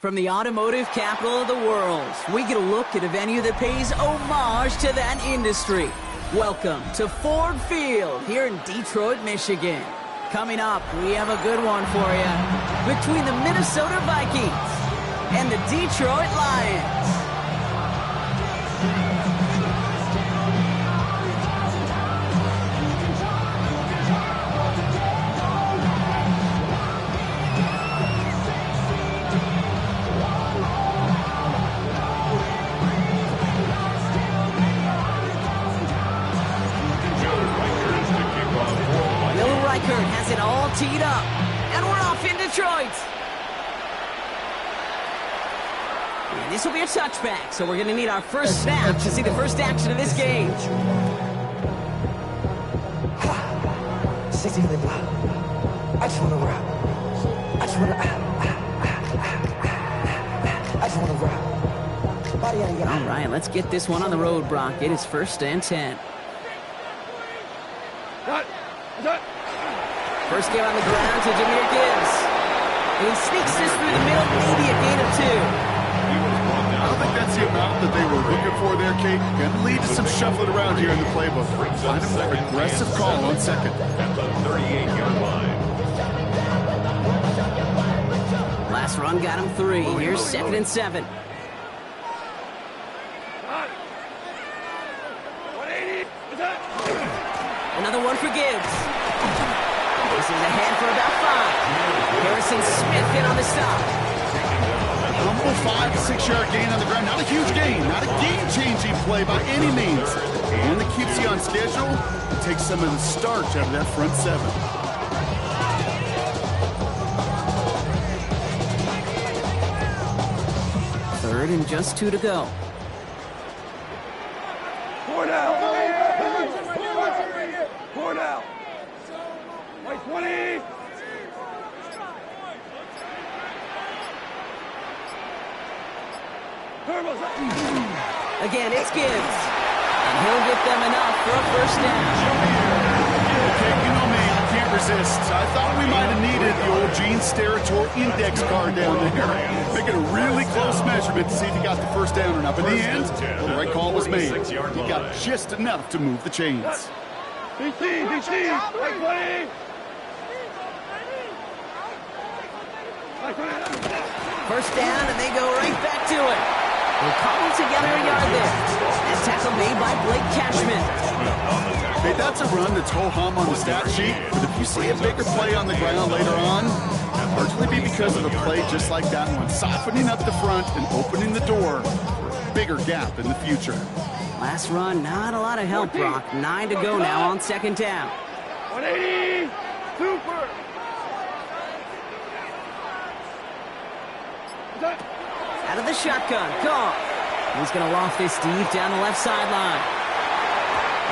From the automotive capital of the world, we get a look at a venue that pays homage to that industry. Welcome to Ford Field here in Detroit, Michigan. Coming up, we have a good one for you between the Minnesota Vikings and the Detroit Lions. Has it all teed up, and we're off in Detroit. And this will be a touchback, so we're going to need our first snap to see the first action of this game. I just want to rock. I just want to rock. All right, let's get this one on the road, Brock. It is 1st and 10. First game on the ground to Jahmyr Gibbs. And he sneaks this through the middle, maybe a gain of 2. I don't think that's the amount that they were looking for there, Kate. Going to lead to some shuffling around here in the playbook. Find a more aggressive call on second. At the 38-yard line. Last run got him 3. Here's 2nd and 7. Another one for Gibbs. This is ahead for about 5. Harrison Smith in on the stop. Humble 5 to 6 yard gain on the ground. Not a huge gain. Not a game-changing play by any means. And it keeps you on schedule. It takes some of the starch out of that front 7. 3rd and just 2 to go. Cornell. White 20. Again, it's Gibbs. And he'll get them enough for a first down. Okay, you know me, I can't resist. I thought we might have needed the old Gene Steratore index card down there. Making a really close measurement to see if he got the first down or not. But in the end, the right call was made. He got just enough to move the chains. DC, White 20. First down, and they go right back to it. We'll cobble together a yard there. And tackle made by Blake Cashman. Hey, that's a run that's ho-hum on the stat sheet, but if you see a bigger play on the ground later on, it'll largely be because of a play just like that one, softening up the front and opening the door for a bigger gap in the future. Last run, not a lot of help, Brock. 9 to go now on 2nd down. 180, super. Out of the shotgun, Goff. He's going to loft this deep down the left sideline.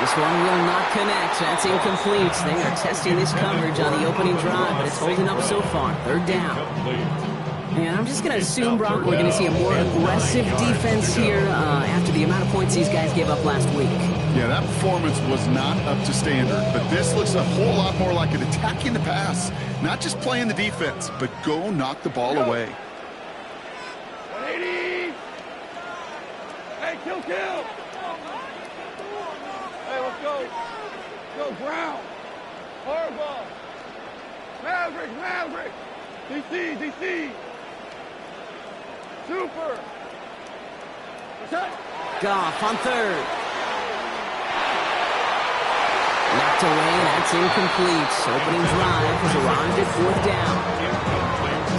This one will not connect. That's incomplete. They are testing this coverage on the opening drive, but it's holding up so far. 3rd down. And I'm just going to assume, Brock, we're going to see a more aggressive defense here after the amount of points these guys gave up last week. Yeah, that performance was not up to standard, but this looks a whole lot more like an attacking the pass. Not just playing the defense, but go knock the ball away. 180. Hey, kill. Hey, let's go. Go, Brown. Harbaugh. Maverick. DC. Super. Goff on 3rd. Knocked away, that's incomplete. Opening drive has arrived at 4th down.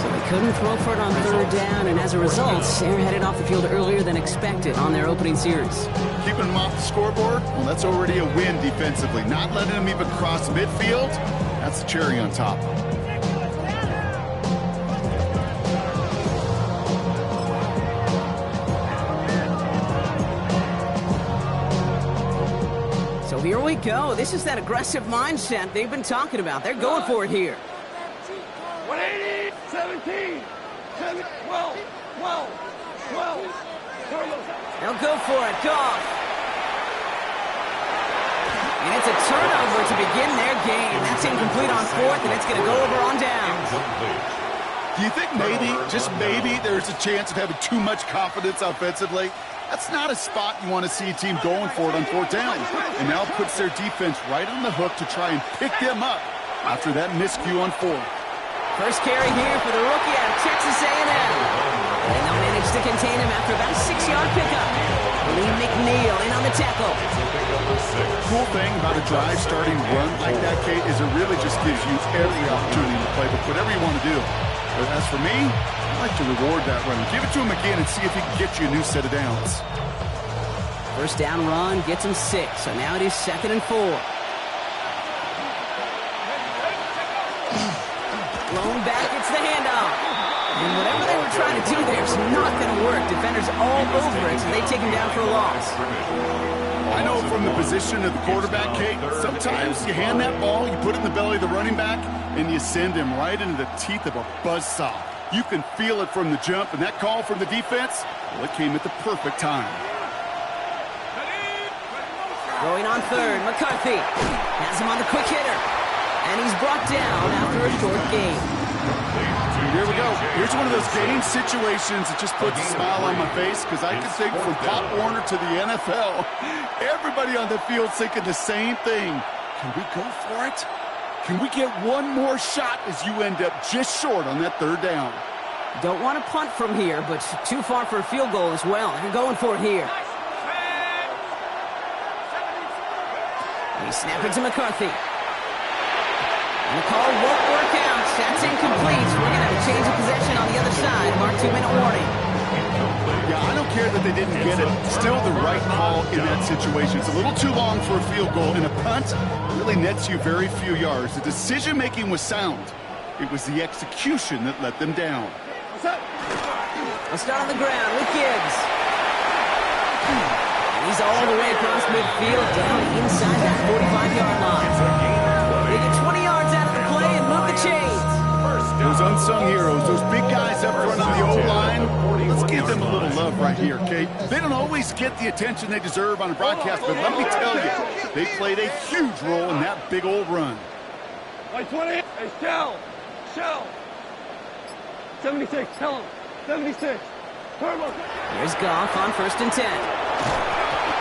So they couldn't throw for it on 3rd down, and as a result, they're headed off the field earlier than expected on their opening series. Keeping them off the scoreboard, well, that's already a win defensively. Not letting them even cross midfield, that's the cherry on top. So here we go. This is that aggressive mindset they've been talking about. They're going for it here. 180, 17, 7, 12, 12, 12. They'll go for it. Goff. And it's a turnover to begin their game. That's incomplete on fourth, and it's going to go over on down. Do you think maybe, just maybe, there's a chance of having too much confidence offensively? That's not a spot you want to see a team going for it on fourth down. And now puts their defense right on the hook to try and pick them up after that miscue on fourth. First carry here for the rookie out of Texas A&M. And they'll manage to contain him after about a 6-yard pickup. Lee McNeil in on the tackle. Cool thing about a drive starting run like that, Kate, is it really just gives you every opportunity to play with whatever you want to do. But as for me, I like to reward that run. Give it to him again and see if he can get you a new set of downs. First down run gets him 6, so now it is 2nd and 4. Blown back, it's the handoff. And whatever they were trying to do there is not going to work. Defenders all over it, so they take him down for a loss. I know from the position of the quarterback, Kate, sometimes you hand that ball, you put it in the belly of the running back, and you send him right into the teeth of a buzzsaw. You can feel it from the jump, and that call from the defense, well, it came at the perfect time. Going on third, McCarthy has him on the quick hitter. And he's brought down after a short gain. Here we go. Here's one of those game situations that just puts a smile on my face because I can think from Pop Warner to the NFL, everybody on the field thinking the same thing. Can we go for it? Can we get one more shot as you end up just short on that third down? Don't want to punt from here, but too far for a field goal as well. They're going for it here. They snap it to McCarthy. And the call won't work out. That's incomplete. We're going to have a change of possession on the other side. Mark 2-minute warning. Yeah, I don't care that they didn't get it. Still the right call in that situation. It's a little too long for a field goal, and a punt really nets you very few yards. The decision-making was sound. It was the execution that let them down. We'll start on the ground with Gibbs. And he's all the way across midfield down inside that 45-yard line. They get 20 yards out of the play and move the chains. Those unsung heroes, those big guys up front on the O-line, let's give them a little love right here, Kate. They don't always get the attention they deserve on a broadcast, but let me tell you, they played a huge role in that big old run. 20. Hey, Shell. 76, tell him. 76. Turbo. Here's Goff on 1st and 10.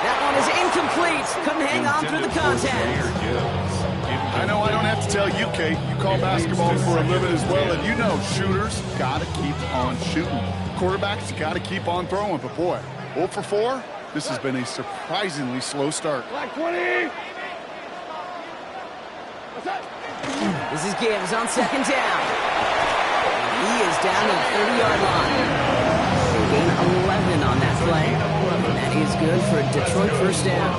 That one is incomplete. Couldn't hang on through the contact. I know I don't have to tell you, Kate. You call basketball for a living as well, and you know shooters got to keep on shooting. Quarterbacks got to keep on throwing. But boy, 0 for 4, this has been a surprisingly slow start. Black 20. What's that? This is Gibbs on 2nd down. He is down to the 30-yard line. They gain 11 on that play. And that is good for a Detroit first down.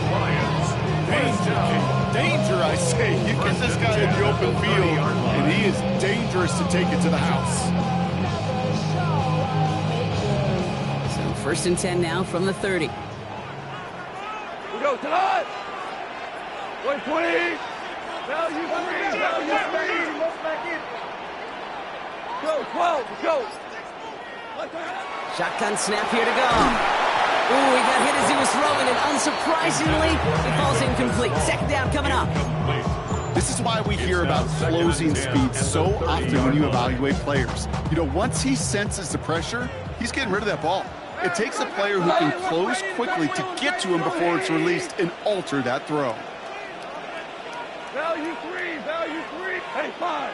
Danger, I say. You get this guy in the open field, and he is dangerous to take it to the house. So 1st and 10 now from the 30. We go tonight. 120. Value 3. Value 3. Go, 12. Go. Shotgun snap here to go. Ooh, he got hit as he was throwing, and unsurprisingly, he falls incomplete. 2nd down coming up. This is why we hear about closing speed so often when you evaluate players. You know, once he senses the pressure, he's getting rid of that ball. It takes a player who can close quickly to get to him before it's released and alter that throw. Value 3. Value 3. Hey, 5.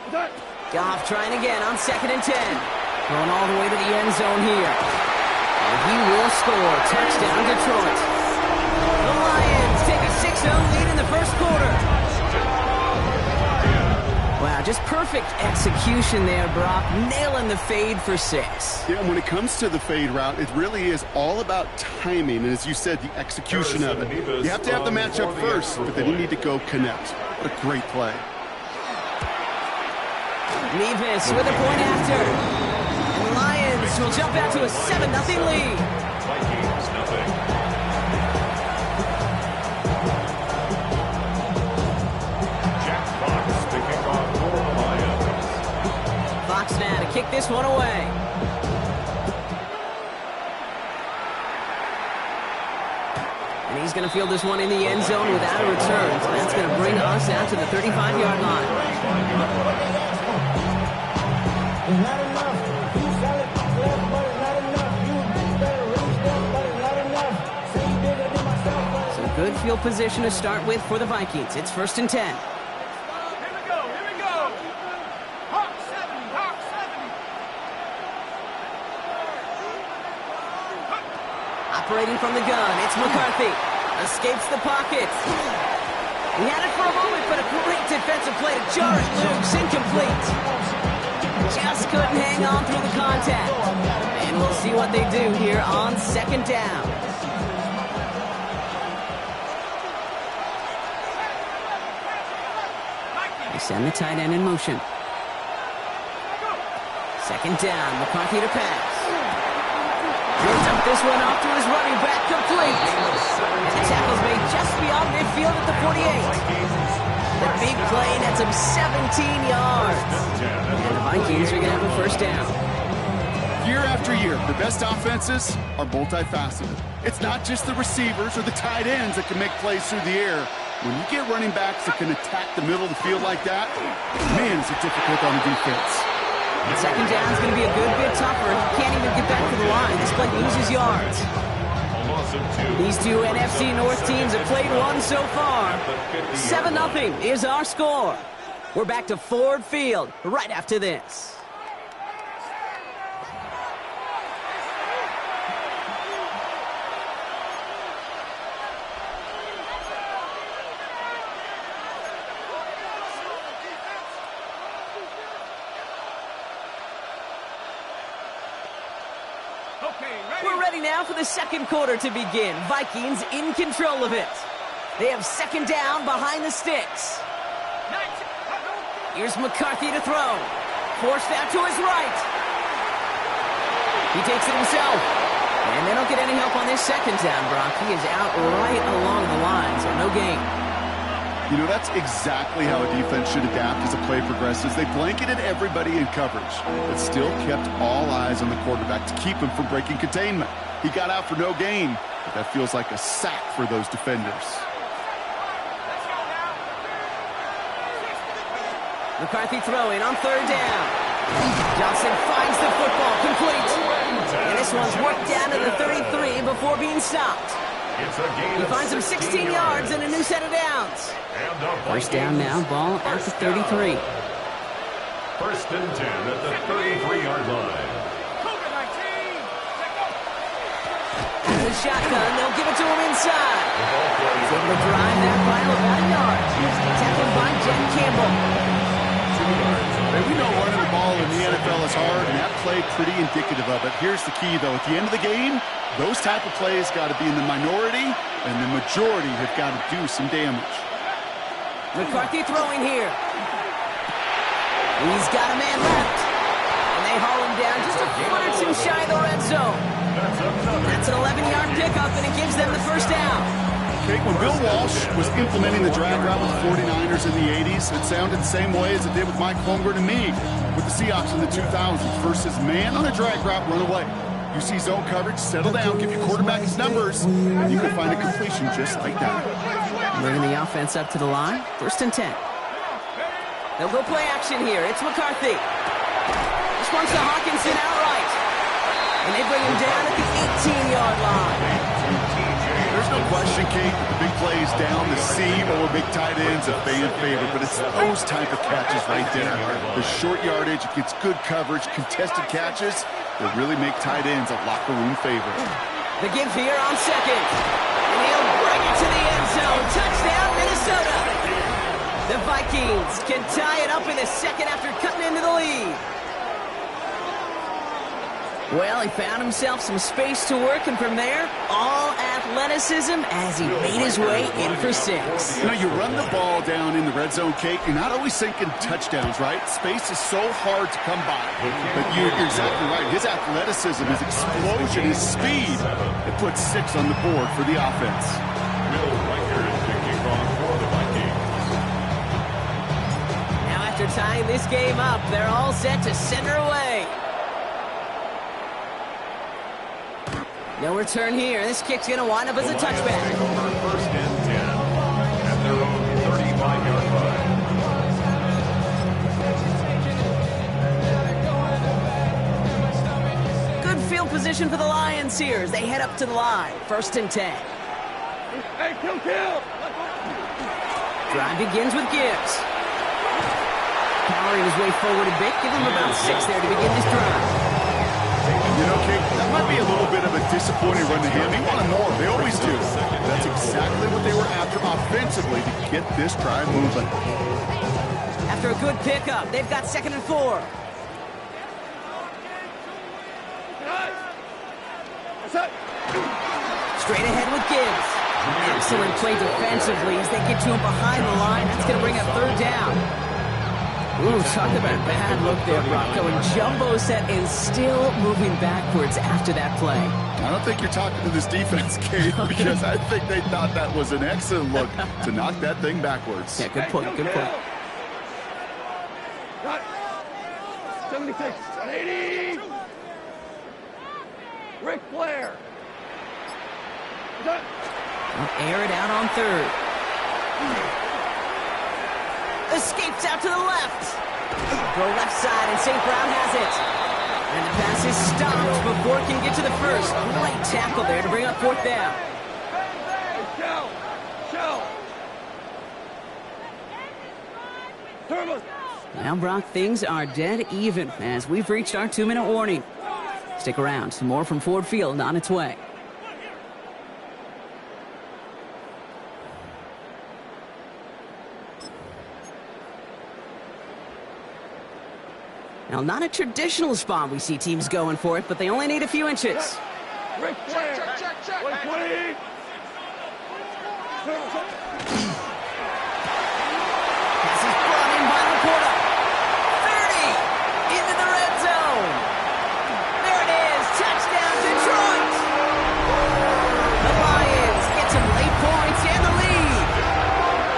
What's that? Goff trying again on 2nd and 10. Going all the way to the end zone here. And he will score. Touchdown, Detroit. The Lions take a 6-0 lead in the first quarter. Wow, just perfect execution there, Brock. Nailing the fade for 6. Yeah, and when it comes to the fade route, it really is all about timing. And as you said, the execution of it. You have to have the matchup first, but then you need to go connect. What a great play. Nevis with a point after. And the Lions will jump out to a 7-0 lead. this one away. And he's going to field this one in the end zone without a return. So that's going to bring us out to the 35-yard line. It's not enough. You sell it, left, but it's not enough. You better reach them, but it's not enough. Say you did it to myself, So good field position to start with for the Vikings. It's 1st and 10. Here we go. Hawk 70, Hawk 70. Operating from the gun, it's McCarthy. Escapes the pocket. He had it for a moment, but a great defensive play to jar it loose. Incomplete. Just couldn't hang on through the contact. And we'll see what they do here on 2nd down. They send the tight end in motion. 2nd down, McCarthy to pass. Brings up this one off to his running back, complete. And the tackle's made just beyond midfield at the 48. The big play nets him 17 yards. And the Vikings are going to have a 1st down. Year after year, the best offenses are multifaceted. It's not just the receivers or the tight ends that can make plays through the air. When you get running backs that can attack the middle of the field like that, man, is it difficult on the defense. And 2nd down is going to be a good bit tougher. Can't even get back to the line. This play loses yards. These two NFC North teams have played one so far. 7-0 is our score. We're back to Ford Field right after this. We're ready now for the 2nd quarter to begin. Vikings in control of it. They have 2nd down behind the sticks. Here's McCarthy to throw. Forced out to his right. He takes it himself. And they don't get any help on this 2nd down, Brock. He is out right along the line, so no gain. You know, that's exactly how a defense should adapt as the play progresses. They blanketed everybody in coverage, but still kept all eyes on the quarterback to keep him from breaking containment. He got out for no gain, but that feels like a sack for those defenders. McCarthy throwing on 3rd down. Johnson finds the football, complete. And this one's worked down to the 33 before being stopped. He finds him 16 yards and a new set of downs. 1st down now, ball at the 33. 1st and 10 at the 33-yard line. The shotgun, they'll give it to him inside. He's able to drive that final about a yard. Tackled by Jen Campbell. Hey, we know running the ball in the NFL is hard, and that play pretty indicative of it. Here's the key, though. At the end of the game, those type of plays got to be in the minority, and the majority have got to do some damage. McCarthy throwing here. He's got a man left. And they haul him down just a foot or two shy of the red zone. That's an 11-yard pickup, and it gives them the 1st down. Okay, when Bill Walsh was implementing the drag route with the 49ers in the 80s, it sounded the same way as it did with Mike Holmgren and me with the Seahawks in the 2000s versus man on a drag route, run away. You see zone coverage, settle down, give your quarterback his numbers, and you can find a completion just like that. Bringing the offense up to the line. 1st and 10. They'll go play action here. It's McCarthy. This one's to Hawkinson outright. And they bring him down at the 18-yard line. There's no question, Kate, the big plays down the seam or big tight ends a fan favorite, but it's those type of catches right there. The short yardage, it gets good coverage, contested catches that really make tight ends a locker room favorite. The give here on 2nd. And he'll bring it to the end zone. Touchdown, Minnesota. The Vikings can tie it up in the 2nd after cutting into the lead. Well, he found himself some space to work, and from there, all athleticism as he made his way in for 6. You know, you run the ball down in the red zone, Kate, you're not always thinking touchdowns, right? Space is so hard to come by. But you're exactly right. His athleticism, his explosion, his speed, it puts 6 on the board for the offense. Will Riker is kicking off for the Vikings. Now after tying this game up, they're all set to send her away. No return here. This kick's going to wind up as a touchback. Take over first and 10 at their own 35-yard line. Good field position for the Lions here as they head up to the line. First and 10. Hey, kill! Drive begins with Gibbs. Powering his way forward a bit. Give him about 6 there to begin this drive. You know, Kate, that might be a little bit of a disappointing run to him. He wanted more. They always do. That's exactly what they were after offensively to get this drive moving. After a good pickup, they've got 2nd and 4. Straight ahead with Gibbs. Excellent play defensively as they get to him behind the line. That's going to bring up 3rd down. Ooh, talk about a bad look there, Brock. Going jumbo set and still moving backwards after that play. I don't think you're talking to this defense, Kate, because I think they thought that was an excellent look to knock that thing backwards. Yeah, good point, good point. 76, 80. Ric Flair. Air it out on 3rd. Escapes out to the left. Go left side, and St. Brown has it. And the pass is stopped before it can get to the first. Great tackle there to bring up 4th down. Now, Brock, things are dead even as we've reached our 2-minute warning. Stick around. Some more from Ford Field on its way. Now, not a traditional spot we see teams going for it, but they only need a few inches. Ric Flair. Check. 120. Pass is brought in by Laporta. 30 into the red zone. There it is. Touchdown, Detroit. The Lions get some late points and the lead.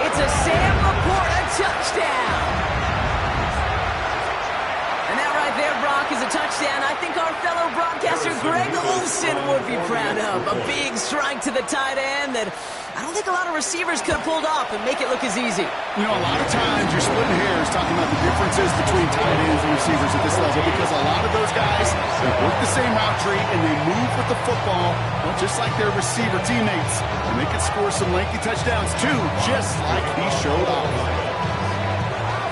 It's a Sam Laporta touchdown. There, Brock, is a touchdown I think our fellow broadcaster Greg Olsen would be proud of. A big strike to the tight end that I don't think a lot of receivers could have pulled off and make it look as easy. You know, a lot of times you're splitting hairs talking about the differences between tight ends and receivers at this level because a lot of those guys, they work the same route tree and they move with the football, well, just like their receiver teammates. And they can score some lengthy touchdowns too, just like he showed off.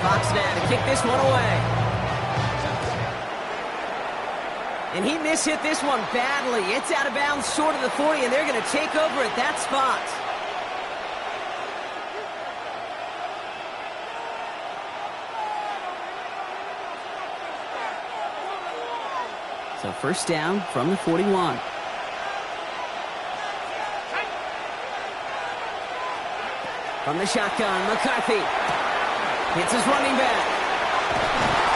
Fox now to kick this one away. And he mishit this one badly. It's out of bounds short of the 40, and they're going to take over at that spot. So first down from the 41. From the shotgun, McCarthy hits his running back.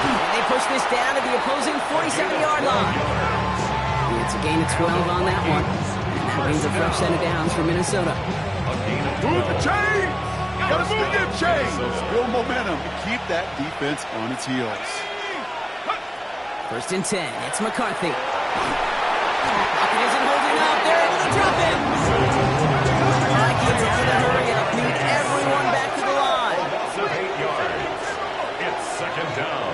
And they push this down to the opposing 47-yard line. It's a gain of 12 on that one. And that means a fresh set of downs for Minnesota. Move the chain! Gotta move the chain! Build momentum to keep that defense on its heels. First and 10. It's McCarthy. Pocket isn't holding up. They're able to drop it. Vikings out of the hurry up. Need everyone back to the line. 8 yards. It's 2nd down.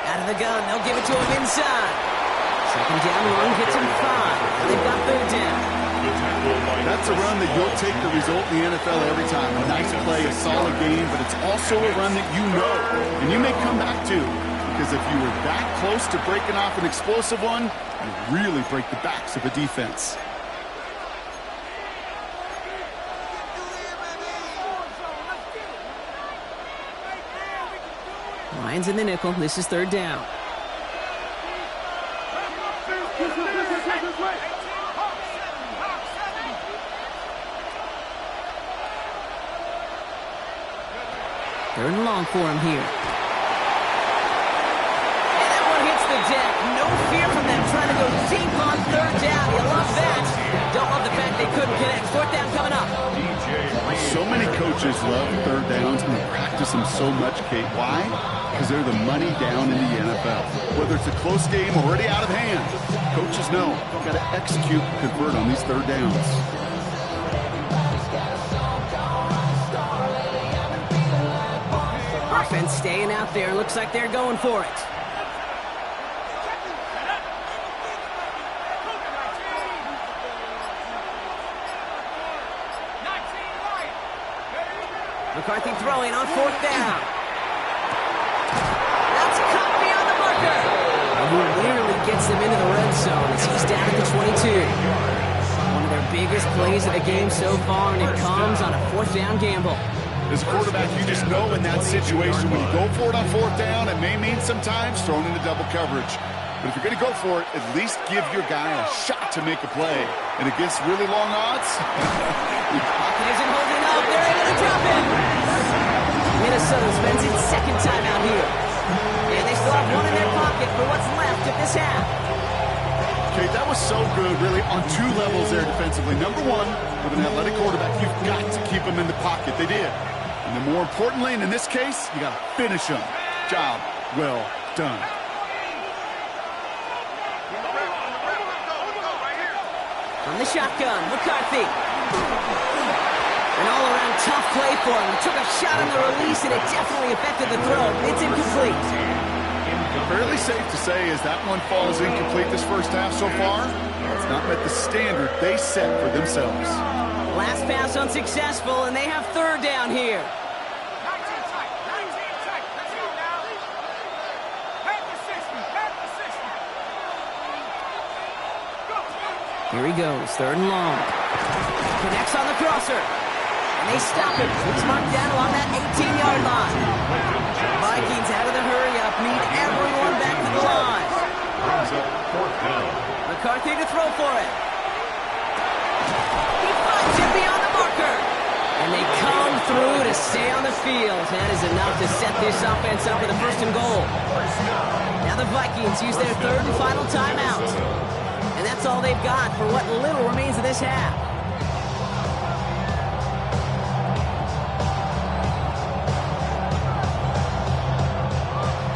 Out of the gun. They'll give it to him inside. 2nd down run gets him 5. They've got 3rd down. That's a run that you'll take the result in the NFL every time. A nice play, a solid game, but it's also a run that you know and you may come back to. Because if you were that close to breaking off an explosive one, you really break the backs of a defense. Lions in the nickel. This is 3rd down. Third and long for him here. And that one hits the deck. No fear from them trying to go deep on 3rd down. You love that. Don't love the fact they couldn't connect. 4th down coming up. So many coaches coaches love third downs and they practice them so much, Kate. Why? Because they're the money down in the NFL. Whether it's a close game already out of hand, coaches know you've got to execute and convert on these third downs. Offense staying out there. Looks like they're going for it. McCarthy throwing on fourth down. That's caught beyond the marker. And he nearly gets them into the red zone as he's down at the 22. One of their biggest plays of the game so far, and it comes on a fourth down gamble. As a quarterback, you just know in that situation when you go for it on fourth down, it may mean sometimes thrown into double coverage. But if you're going to go for it, at least give your guy a shot to make a play. And against really long odds, Pocket isn't holding up. They're able to drop it. Minnesota spends its second time out here. And they still have one in their pocket for what's left of this half. Okay, that was so good, really, on two levels there defensively. Number one, with an athletic quarterback, you've got to keep him in the pocket. They did. And then more importantly, and in this case, you got to finish him. Job well done. From the shotgun, McCarthy. An all-around tough play for him. He took a shot on the release, and it definitely affected the throw. It's incomplete. Fairly safe to say as that one falls incomplete this first half so far, it's not met the standard they set for themselves. Last pass unsuccessful, and they have third down here. Here he goes, third and long. Connects on the crosser. And they stop him. He's marked down along that 18-yard line. Vikings out of the hurry-up need everyone back to the line. McCarthy to throw for it. He finds it beyond the marker. And they come through to stay on the field. That is enough to set this offense up for the first and goal. Now the Vikings use their third and final timeout. And that's all they've got for what little remains of this half.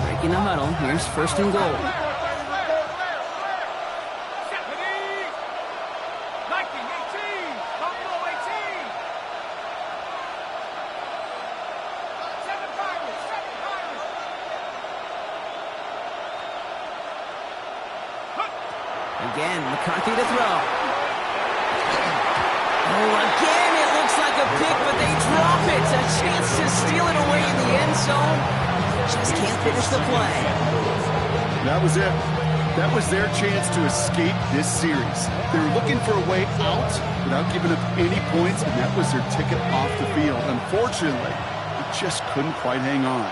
Breaking the huddle. Here's first and goal. Again, McCarthy to throw. Oh, again, it looks like a pick, but they drop it. A chance to steal it away in the end zone. Just can't finish the play. That was it. That was their chance to escape this series. They were looking for a way out without giving up any points, and that was their ticket off the field. Unfortunately, they just couldn't quite hang on.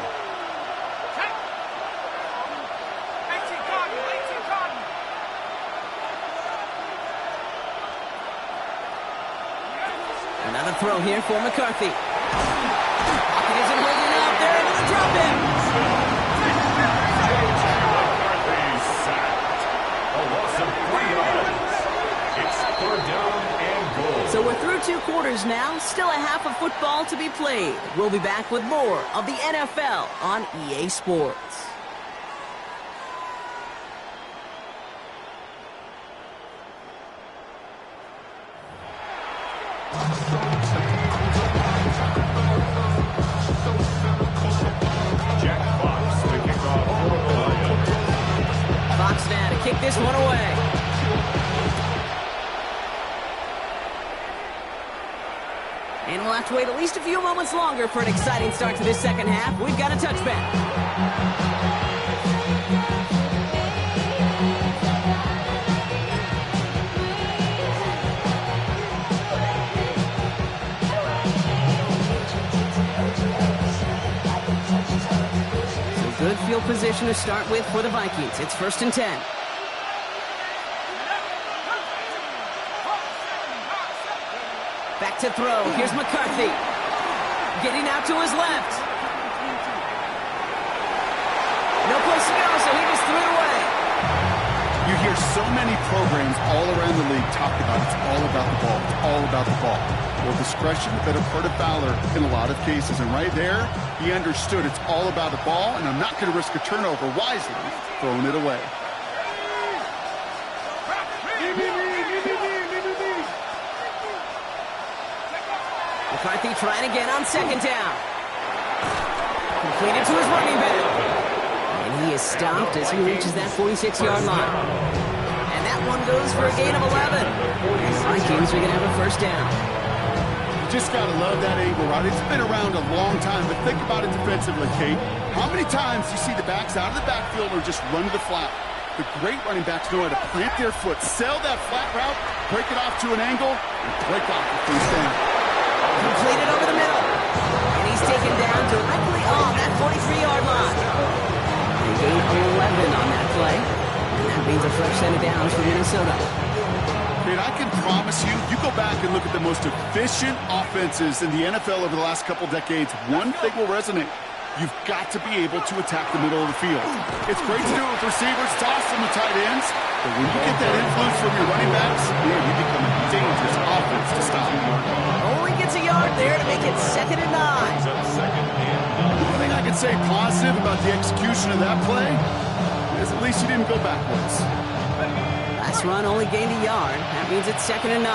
Another throw here for McCarthy. Pocket isn't holding up. They're able to drop him. McCarthy sacked. A loss of 3 yards. It's third down and goal. So we're through 2 quarters now. Still a half of football to be played. We'll be back with more of the NFL on EA Sports. Fox now to kick this one away. And we'll have to wait at least a few moments longer for an exciting start to this second half. We've got a touchback. Good field position to start with for the Vikings. It's first and 10. Back to throw. Here's McCarthy. Getting out to his left. No place to go, so he just threw it away. You hear hear so many programs all around the league talk about it's all about the ball. It's all about the ball. Well, discretion, the better part of valor in a lot of cases. And right there, he understood it's all about the ball, and I'm not going to risk a turnover, wisely throwing it away. McCarthy trying again on second down. Completed to his running back. And he is stopped as he reaches that 46-yard line. And that one goes for a gain of 11. The Vikings are going to have a first down. You just got to love that angle, right? It's been around a long time, but think about it defensively, Kate. How many times do you see the backs out of the backfield or just run to the flat? The great running backs know how to plant their foot, sell that flat route, break it off to an angle, and break off the first down. Completed over the middle. And he's taken down directly on that 43-yard line. They gain 11 on that play. And that means a fresh set of downs for Minnesota. Man, I can promise you, you go back and look at the most efficient offenses in the NFL over the last couple decades, one thing will resonate. You've got to be able to attack the middle of the field. It's great to do it with receivers, toss them to tight ends, but when you get that influence from your running backs, man, you become a dangerous offense to stop. Only gets a yard there to make it 2nd and 9. One thing I can say positive about the execution of that play is at least you didn't go backwards. Last run only gained a yard. That means it's 2nd and 9.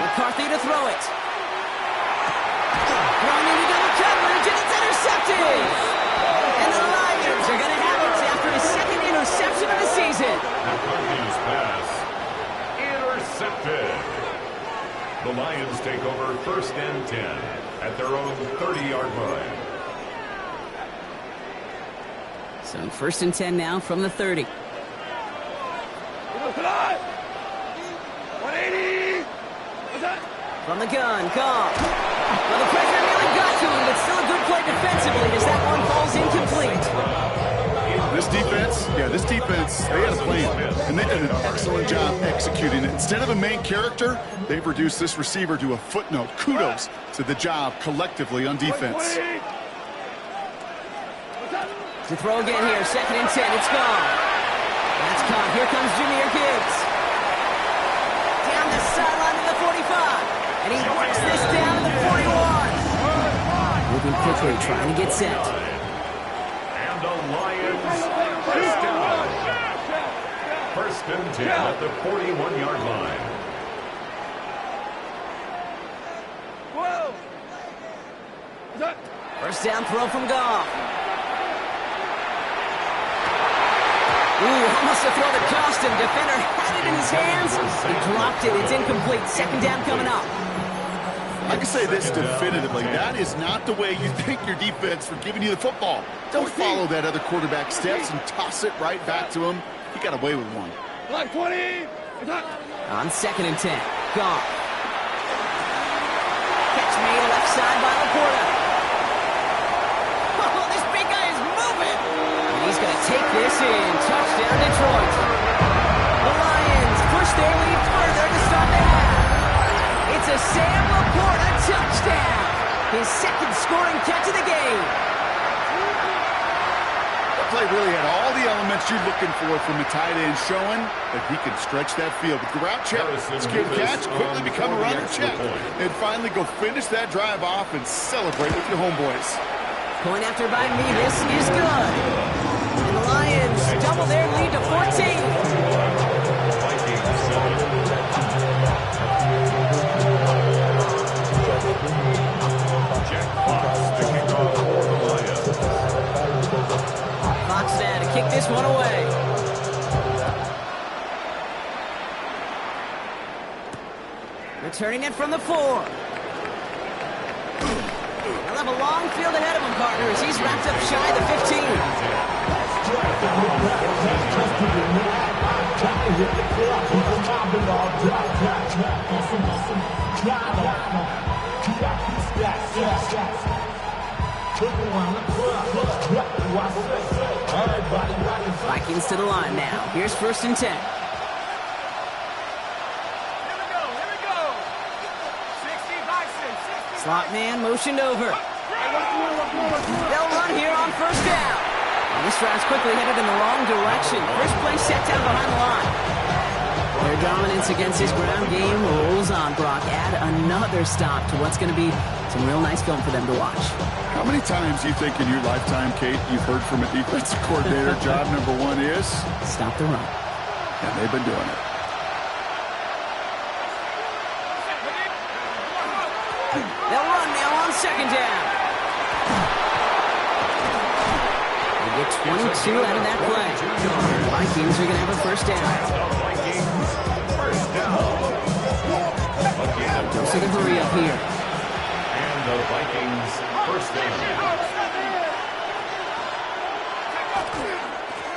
McCarthy to throw it. Thrown into double coverage, and it's intercepted. And the Lions are going to have it after his 2nd interception of the season. McCarthy's pass intercepted. The Lions take over 1st and 10 at their own 30-yard line. So 1st and 10 now from the 30. From the gun, Goff. Well, the pressure nearly got to him, but still a good play defensively as that one falls incomplete. This defense, they had a plan, and they did an excellent job executing it. Instead of a main character, they've reduced this receiver to a footnote. Kudos to the job collectively on defense. To throw again here, 2nd and 10, it's gone. That's caught. Here comes Jahmyr Gibbs. Down the sideline to the 45. And he works this down to the 41. Moving quickly, trying to get set. And the Lions first down. 1st and 10 at the 41-yard line. First down throw from Goff. Ooh, almost a throw that cost him. Defender had it in his hands. He dropped it. It's incomplete. 2nd down coming up. I can say this definitively. That is not the way you thank your defense for giving you the football. Don't follow that other quarterback steps and toss it right back to him. He got away with one. On 2nd and 10. Goff. Catch made left side by Laporta. Oh, this big guy is moving. And he's going to take this in. Touchdown, Detroit. The Lions push their lead further to start the half. It's a Sam Laporta touchdown. His 2nd scoring catch of the game. The play really had all the elements you're looking for from a tight end, showing that he can stretch that field. With the route check, secure the catch, quickly become a runner check, and finally go finish that drive off and celebrate with your homeboys. Point after by me. This is good. And the Lions double their lead to 14. Jack Fox, the kickoff for the Lions. Fox there to kick this one away. Returning it from the 4. They'll have a long field ahead of him, partners. He's wrapped up shy of the 15. Vikings to the line now. Here's 1st and 10. Slot man motioned over. They'll run here on first down. And this drive's quickly headed in the wrong direction. First play set down behind the line. Their dominance against this ground game rolls on, Brock. Add another stop to what's going to be some real nice film for them to watch. How many times do you think in your lifetime, Kate, you've heard from a defensive coordinator, job number one is? Stop the run. And they've been doing it. They'll run now on second down. They get 22 out of that play. The Vikings are going to have a first down. So the hurry up here. And the Vikings first down.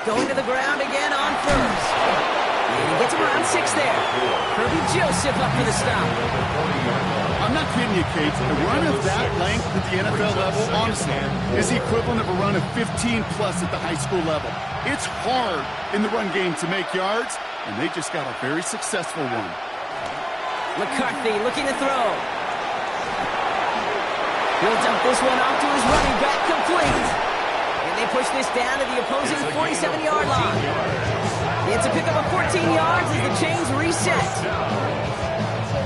Going to the ground again on first. And he gets around 6 there. Kirby Joseph up for the stop. I'm not kidding you, Kate. A run of that length at the NFL level, honestly, is the equivalent of a run of 15-plus at the high school level. It's hard in the run game to make yards, and they just got a very successful one. McCarthy looking to throw. He'll dump this one off to his running back, complete. And they push this down to the opposing 47-yard line. It's a pickup of 14 yards as the chains reset.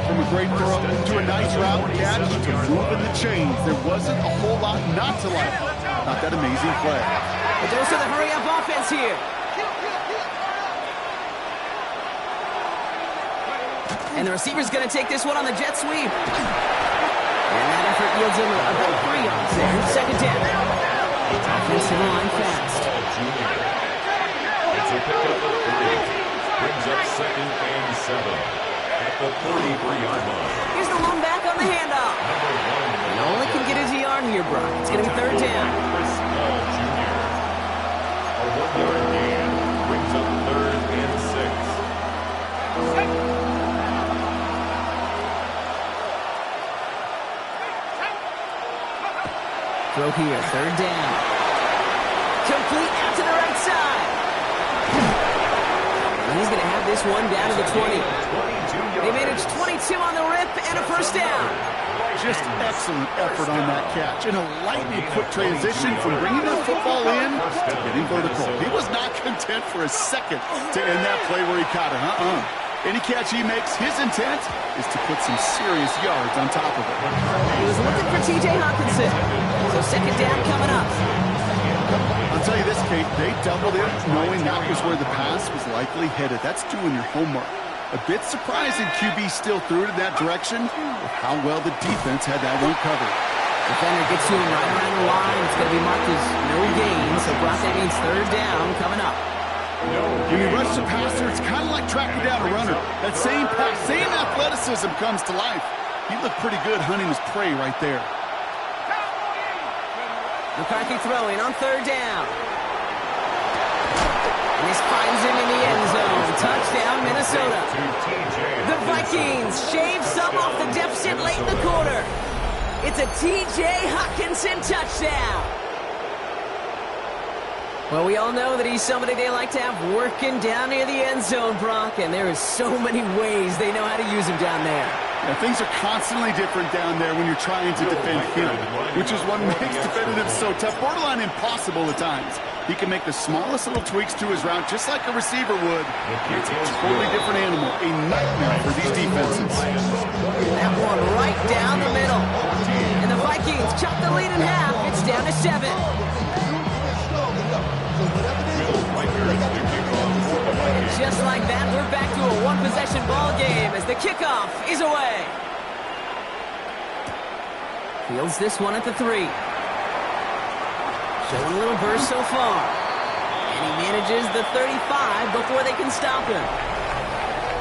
From a great throw to a nice route catch to moving the chains, there wasn't a whole lot not to like. Not that amazing play. A dose of the hurry-up offense here. And the receiver's going to take this one on the jet sweep. And that effort yields him about 3 yards there. Second down. Offensive line fast. It's a pickup of 3. Brings up second and 7. At the 33-yard line. Here's the lone back on the handoff. And all it can get is a yard here, Brock. It's going to be third down. Small Jr. A 1-yard gain brings up third and 6. Throw here, third down. Complete out to the right side. And he's going to have this one down to the 20. They managed 22 on the rip and a first down. Just excellent effort on that catch. And a lightning quick transition from bringing that football in to getting vertical. He was not content for a second to end that play where he caught it. Any catch he makes, his intent is to put some serious yards on top of it. He was looking for T.J. Hawkinson. So second down coming up. I'll tell you this, Kate, they doubled it knowing that was where the pass was likely headed. That's doing your homework. A bit surprising QB still threw it in that direction with how well the defense had that one covered. Defender gets to him right around the line. It's going to be marked as no gain. So Brock, that means third down coming up. When you rush the passer, it's kind of like tracking down a runner. That same pass, same athleticism comes to life. He looked pretty good hunting his prey right there. McCarthy throwing on third down. And this finds him in the end zone. Touchdown, Minnesota. The Vikings shave some off the deficit late in the quarter. It's a T.J. Hawkinson touchdown. Well, we all know that he's somebody they like to have working down near the end zone, Brock, and there is so many ways they know how to use him down there. Yeah, things are constantly different down there when you're trying to defend him, which is what makes defending him so tough, borderline impossible at times. He can make the smallest little tweaks to his route just like a receiver would. It's a totally different animal, a nightmare for these defenses. That one right down the middle. And the Vikings chop the lead in half. It's down to 7. Just like that, we're back to a one-possession ball game as the kickoff is away. Fields this one at the 3. Showing a little burst so far. And he manages the 35 before they can stop him.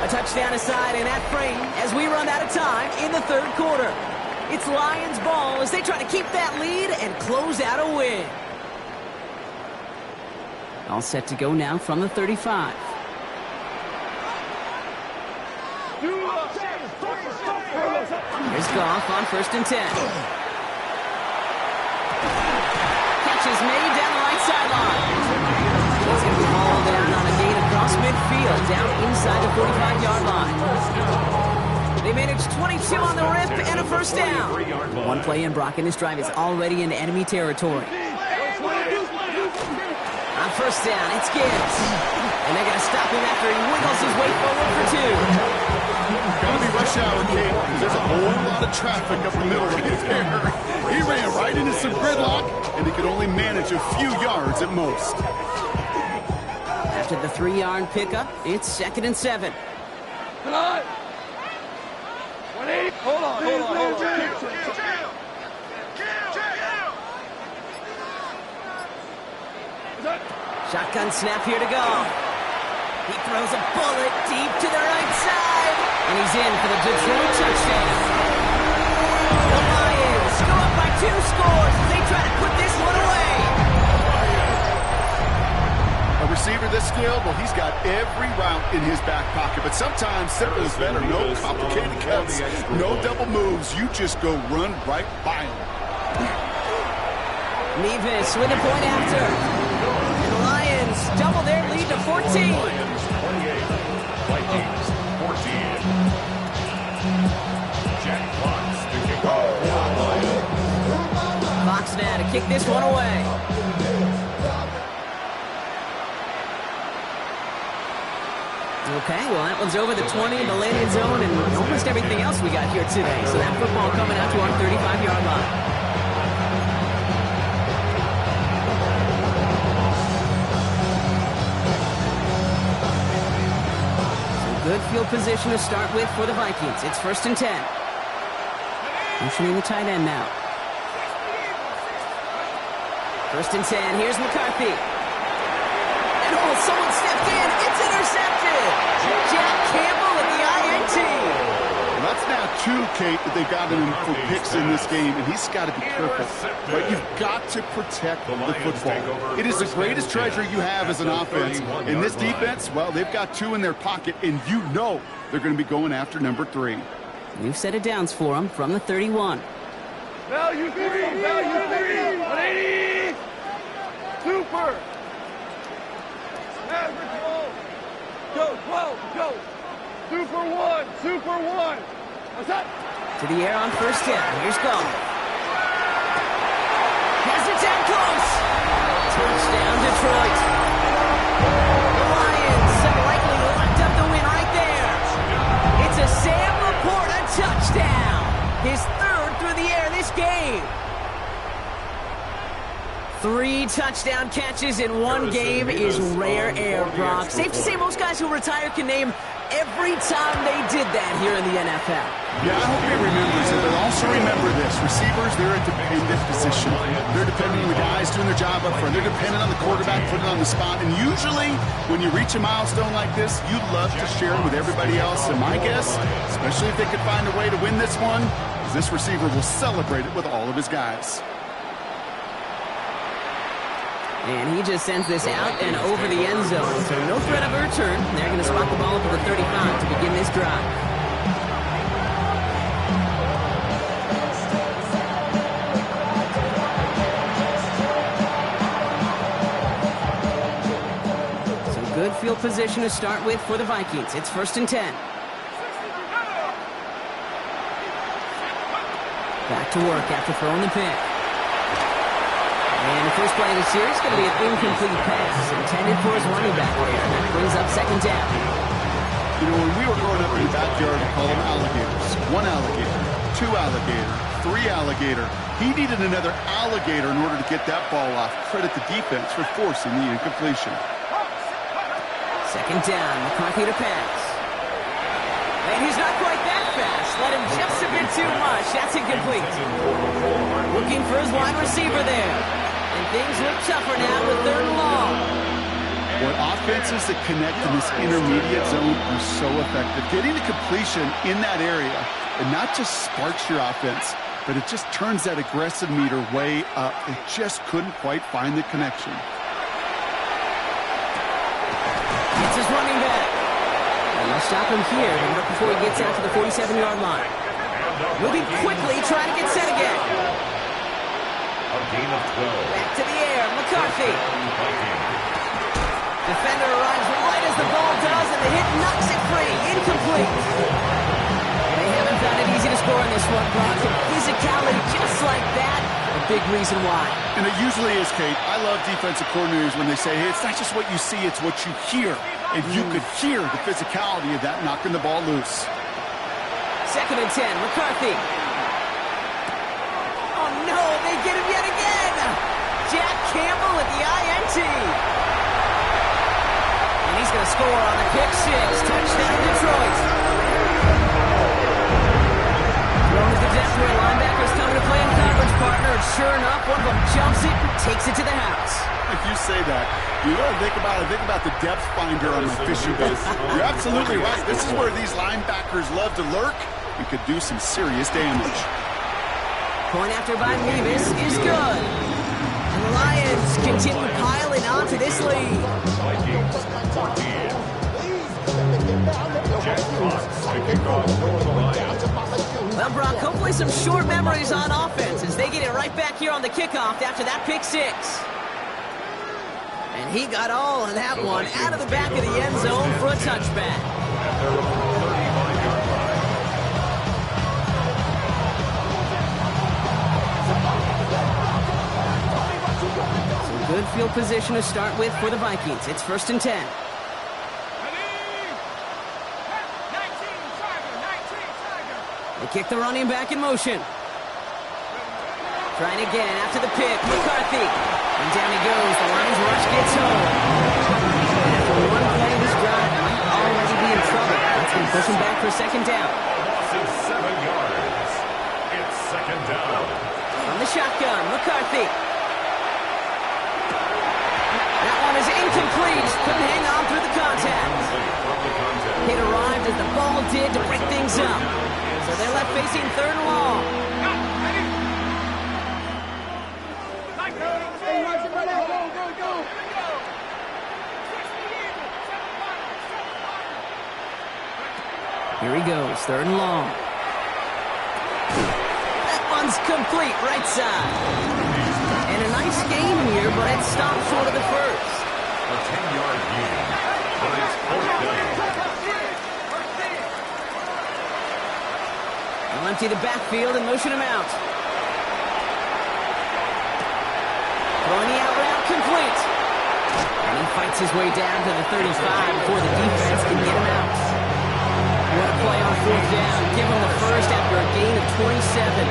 A touchdown aside in that frame as we run out of time in the third quarter. It's Lions ball as they try to keep that lead and close out a win. All set to go now from the 35. Here's Goff on 1st and 10. Catch is made down the right sideline. It's going to be hauled down on a gain across midfield, down inside the 45-yard line. They managed 22 on the rip and a first down. One play in, Brock, and this drive is already into enemy territory. On first down, it's Gibbs. And they're going to stop him after he wiggles his way forward for 2. Gotta be rush hour, Kate, because there's a whole lot of traffic up the middle right there. He ran right into some gridlock, and he could only manage a few yards at most. After the 3-yard pickup, it's 2nd and 7. Hold on. 180. Hold on. Shotgun snap here to go. He throws a bullet deep to the right side. And he's in for the Detroit touchdown. The Lions go up by 2 scores as they try to put this one away. A receiver this skilled, well, he's got every route in his back pocket. But sometimes simple is better. No complicated cuts, no double moves. You just go run right by him. Nevis with a point after. And the Lions double their lead to 14. Lions 28, Vikings 14. Jack Fox to kick off for Lions. Fox now to kick this one away. Okay, well, that one's over the 20, the landing zone, and almost everything else we got here today. So that football coming out to our 35-yard line. Good field position to start with for the Vikings. It's 1st and 10. Motioning the tight end now. 1st and 10. Here's McCarthy. And someone stepped in. It's intercepted. Jack Campbell with the INT. Well, that's now 2, Kate, that they've gotten him for picks in this game, and he's got to be careful. But you've got to protect the football. It is the greatest treasure you have as an offense. In this defense, well, they've got 2 in their pocket, and you know they're going to be going after number 3. New set of downs for him from the 31. Value 3. 180. Super. Average roll. Go. Super 1. What's up? To the air on 1st down. Here's Goff. Has it down close. Touchdown, Detroit. The Lions have likely locked up the win right there. It's a Sam Laporta touchdown. His 3rd through the air this game. 3 touchdown catches in one game is rare air, Brock. Safe to say most guys who retire can name every time they did that here in the NFL. Yeah, I hope he remembers it, but also remember this. Receivers, they're a dependent position. They're dependent on the guys doing their job up front. They're dependent on the quarterback putting it on the spot. And usually, when you reach a milestone like this, you'd love to share it with everybody else. And my guess, especially if they could find a way to win this one, is this receiver will celebrate it with all of his guys. And he just sends this out and over the end zone. So no threat of a return. They're going to spot the ball for the 35 to begin this drive. So good field position to start with for the Vikings. It's 1st and 10. Back to work after throwing the pick. And the first play of the series is going to be an incomplete pass intended for his running back there. That brings up 2nd down. You know, when we were growing up in the backyard, we called them alligators. 1 alligator, 2 alligator, 3 alligator. He needed another alligator in order to get that ball off. Credit the defense for forcing the incompletion. 2nd down, McCarthy to pass. And he's not quite that fast. Let him just a bit too much. That's incomplete. Looking for his wide receiver there. And things look tougher now with 3rd and long. What offenses that connect in this intermediate zone are so effective. Getting the completion in that area, it not just sparks your offense, but it just turns that aggressive meter way up. It just couldn't quite find the connection. It's his running back. And they'll stop him here before he gets out to the 47-yard line. Moving quickly, trying to get set again. A gain of 12. Back to the air, McCarthy. Defender arrives right as the ball does, and the hit knocks it free. Incomplete. They have it big reason why. And it usually is, Kate. I love defensive coordinators when they say, hey, it's not just what you see, it's what you hear. And you could hear the physicality of that knocking the ball loose. 2nd and 10, McCarthy. Oh, no, they get him yet again. Jack Campbell with the INT. And he's going to score on the pick six. Touchdown, Detroit. Thrown to the depth where linebackers coming to play in coverage, partner. And sure enough, one of them jumps it and takes it to the house. If you say that, you got to think about the depth finder on my fishing boat. You're absolutely right. This is where these linebackers love to lurk and could do some serious damage. Point after by Levis is good. And the Lions continue piling onto this lead. Vikings 14. Jack Fox to kick off for the Lions. Well, Brock, hopefully some short memories on offense as they get it right back here on the kickoff after that pick six. And he got all of that one out of the back of the end zone for a touchback. At their own 35-yard line. Some good field position to start with for the Vikings. It's 1st and 10. They kick the running back in motion. Trying again after the pick. McCarthy. And down he goes. The Lions rush gets home. And after one play of this drive, might already be in trouble. That's going to push him back for 2nd down. Loss of 7 yards. It's 2nd down. From the shotgun, McCarthy. That one is incomplete. Couldn't hang on through the contact. From the contact. It arrived as the ball did to break things up. So they're left facing 3rd and long. Here he goes, 3rd and long. That one's complete, right side. And a nice gain here, but it stopped short of the first. A 10-yard gain, but it's 4th down. They'll empty the backfield and motion him out. Throwing the out route complete. And he fights his way down to the 35 before the defense can get him out. What a play on 4th down. Give him the first after a gain of 27.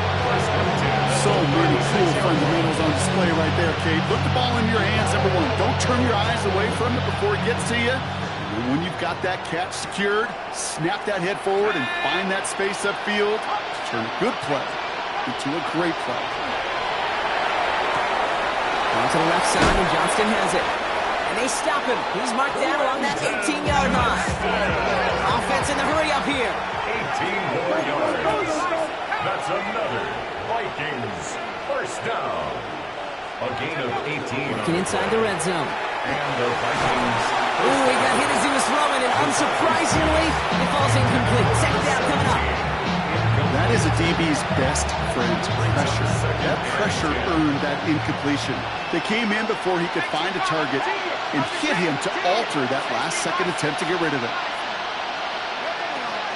So many cool fundamentals on display right there, Kate. Put the ball in your hands, number one. Don't turn your eyes away from it before it gets to you. And when you've got that catch secured, snap that head forward and find that space upfield to turn a good play into a great play. On to the left side, and Johnston has it. And they stop him. He's marked down along that 18-yard line. Offense in the hurry up here. 18 more yards. That's another Vikings 1st down. A gain of 18. Looking inside the red zone. And the Vikings. Ooh, he got hit as he was throwing, and unsurprisingly, it falls incomplete. 2nd down coming up. That is a DB's best friend, pressure. That pressure earned that incompletion. They came in before he could find a target and hit him to alter that last-second attempt to get rid of it.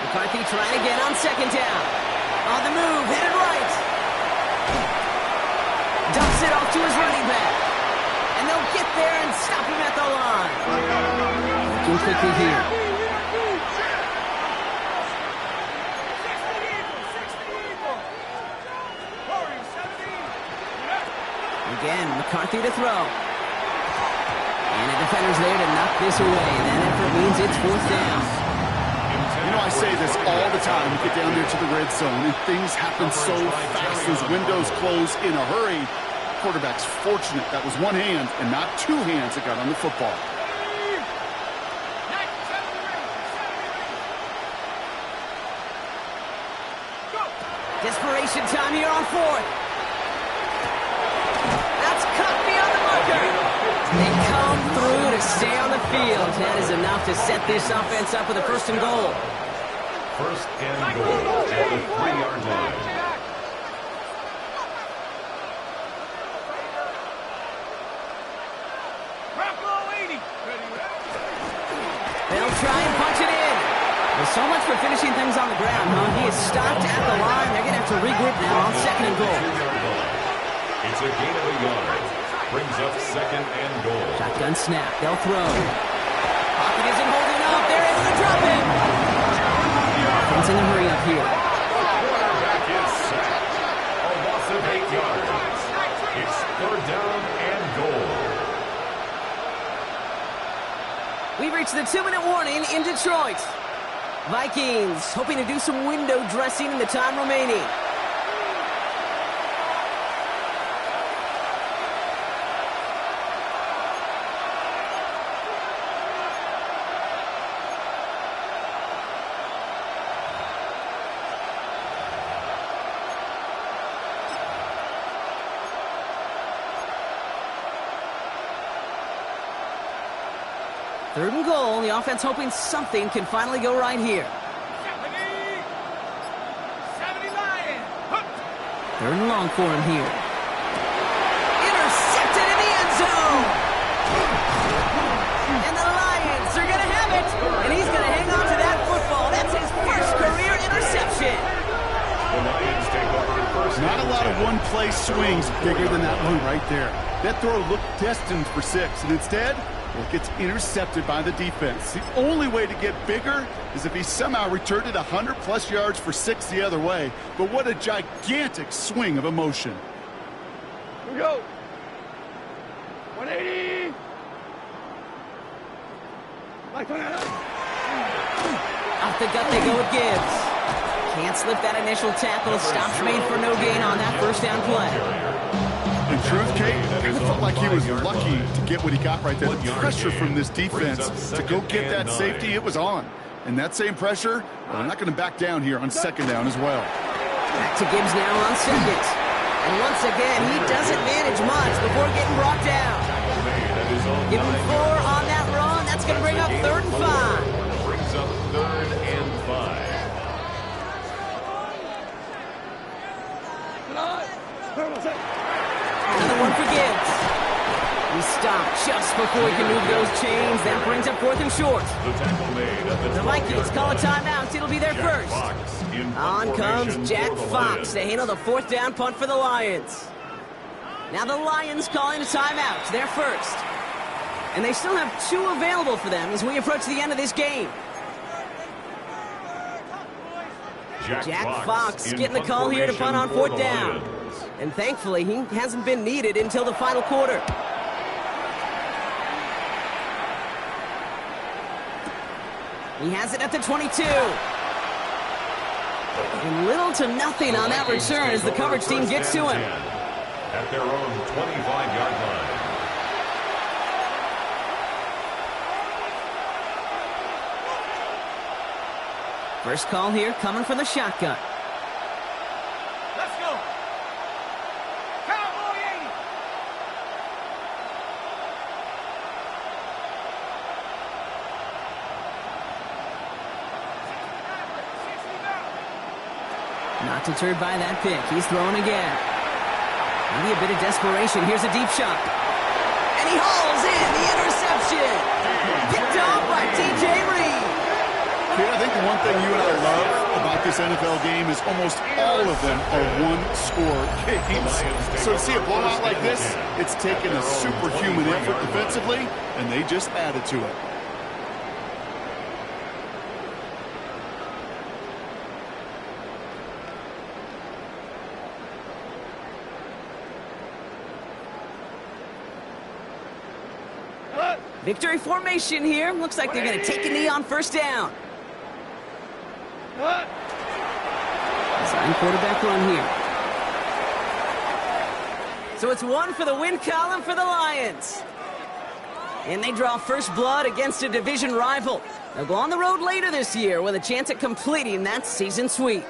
McCarthy trying again on 2nd down. On the move, headed right. Dumps it off to his running back. And they'll get there and stop him at the line. Looking quickly here. Again, McCarthy to throw. And the defender's there to knock this away. And that effort means it's 4th down. You know, I say this all the time. You get down there to the red zone, and things happen so fast. Those windows close in a hurry. Quarterback's fortunate that was one hand and not two hands that got on the football. Desperation time here on 4th. That's cut beyond the marker. They come through to stay on the field. That is enough to set this offense up with a 1st and goal. 1st and goal at the 3-yard line. They'll try and punch it in. Well, so much for finishing things on the ground, huh? He is stopped at the line. They're going to have to regroup now on 2nd and goal. It's a gain of a yard. Brings up 2nd and goal. Shotgun snap. They'll throw. Pocket isn't holding up. They're able to drop him. Offense in a hurry up here. Quarterback is sacked. A loss of 8 yards. It's 3rd down and goal. We've reached the 2-minute warning in Detroit. Vikings hoping to do some window dressing in the time remaining. Third and goal. The offense hoping something can finally go right here. 70 Lions. Third and long for him here. Intercepted in the end zone. And the Lions are going to have it. And he's going to hang on to that football. That's his first career interception. The Lions take over first. Not a lot of one-play swings bigger than that one right there. That throw looked destined for 6, and instead, it gets intercepted by the defense. The only way to get bigger is if he somehow returned it 100-plus yards for 6 the other way. But what a gigantic swing of emotion. Here we go. 180. Off the gut they go with Gibbs. Can't slip that initial tackle. Stops made for no gain on that first down play. In truth, Kate, it felt like he was lucky to get what he got right there. The pressure from this defense to go get that safety, it was on. And that same pressure, well, they're not going to back down here on 2nd down as well. Back to Gibbs now on 2nd. And once again, he doesn't manage much before getting brought down. Give him 4 on that run. That's going to bring up 3rd and 5. Brings up 3rd and 5. Another one for Gibbs. He stopped just before he can move those chains. That brings up 4th and short. The tackle made at The Vikings call a timeout. It'll be their first. On comes Jack Fox to handle the 4th down punt for the Lions. Now the Lions calling a timeout. Their first. And they still have 2 available for them as we approach the end of this game. Jack Fox getting the call here to punt on 4th down. And thankfully, he hasn't been needed until the final quarter. He has it at the 22. And little to nothing on that return as the coverage team gets to him. At their own 25-yard line. First call here coming from the shotgun. Let's go. Cowboy 80. Not deterred by that pick. He's throwing again. Maybe a bit of desperation. Here's a deep shot. And he hauls in the interception. Picked off by T.J. Reed. I think the one thing you and I love about this NFL game is almost all of them are one-score games. So to see a blowout like this, it's taken a superhuman effort defensively, and they just added to it. Victory formation here. Looks like they're going to take a knee on 1st down. Design quarterback run here. So it's 1 for the win column for the Lions. And they draw first blood against a division rival. They'll go on the road later this year with a chance at completing that season sweep.